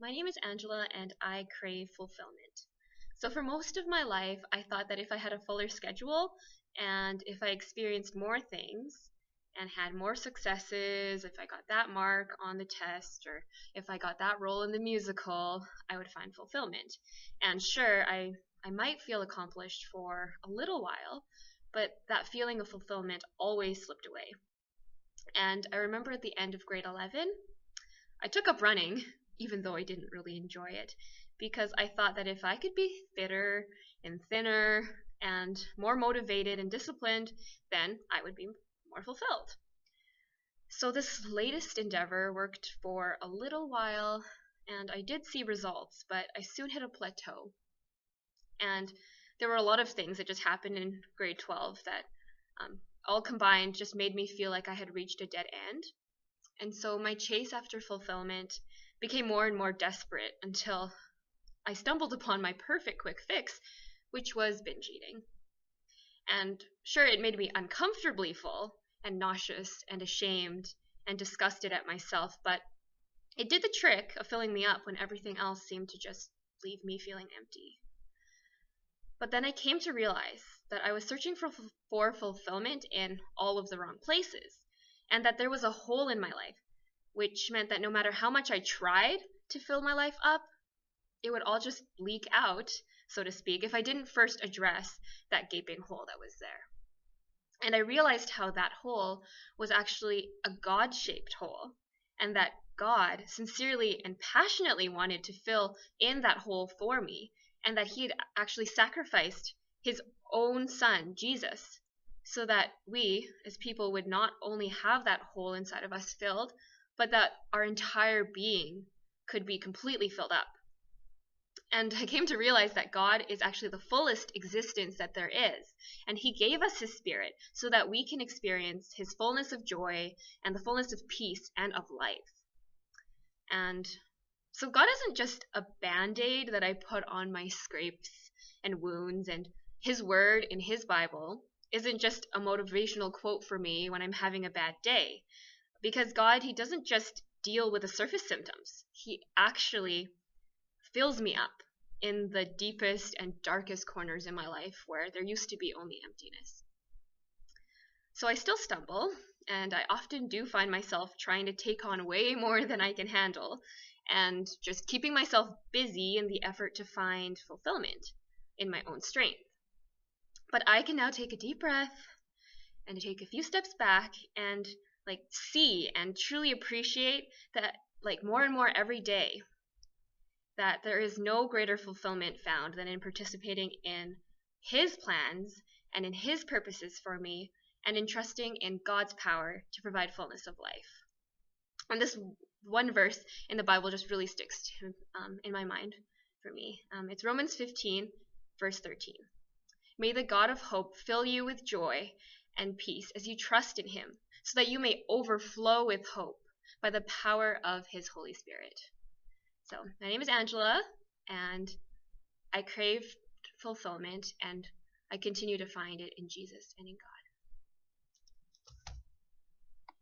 My name is Angela and I crave fulfillment. So, for most of my life, I thought that if I had a fuller schedule and if I experienced more things and had more successes, if I got that mark on the test or if I got that role in the musical, I would find fulfillment. And sure, I might feel accomplished for a little while, but that feeling of fulfillment always slipped away. And I remember at the end of grade 11, I took up running, even though I didn't really enjoy it, because I thought that if I could be fitter and thinner and more motivated and disciplined, then I would be more fulfilled. So this latest endeavor worked for a little while, and I did see results, but I soon hit a plateau. And there were a lot of things that just happened in grade 12 that all combined just made me feel like I had reached a dead end. And so my chase after fulfillment became more and more desperate until I stumbled upon my perfect quick fix, which was binge eating. And sure, it made me uncomfortably full and nauseous and ashamed and disgusted at myself, but it did the trick of filling me up when everything else seemed to just leave me feeling empty. But then I came to realize that I was searching for fulfillment in all of the wrong places, and that there was a hole in my life, which meant that no matter how much I tried to fill my life up, it would all just leak out, so to speak, if I didn't first address that gaping hole that was there. And I realized how that hole was actually a God-shaped hole, and that God sincerely and passionately wanted to fill in that hole for me, and that he had actually sacrificed his own son, Jesus, so that we as people would not only have that hole inside of us filled, but that our entire being could be completely filled up. And I came to realize that God is actually the fullest existence that there is. And he gave us his spirit so that we can experience his fullness of joy and the fullness of peace and of life. And so God isn't just a band-aid that I put on my scrapes and wounds, and his word in his Bible isn't just a motivational quote for me when I'm having a bad day. Because God, he doesn't just deal with the surface symptoms. He actually fills me up in the deepest and darkest corners in my life where there used to be only emptiness. So I still stumble, and I often do find myself trying to take on way more than I can handle, and just keeping myself busy in the effort to find fulfillment in my own strength. But I can now take a deep breath and take a few steps back and see and truly appreciate that more and more every day, that there is no greater fulfillment found than in participating in his plans and in his purposes for me, and in trusting in God's power to provide fullness of life. And this one verse in the Bible just really sticks to, in my mind for me. It's Romans 15, verse 13. May the God of hope fill you with joy and peace as you trust in him, so that you may overflow with hope by the power of his Holy Spirit. So, my name is Angela, and I crave fulfillment, and I continue to find it in Jesus and in God.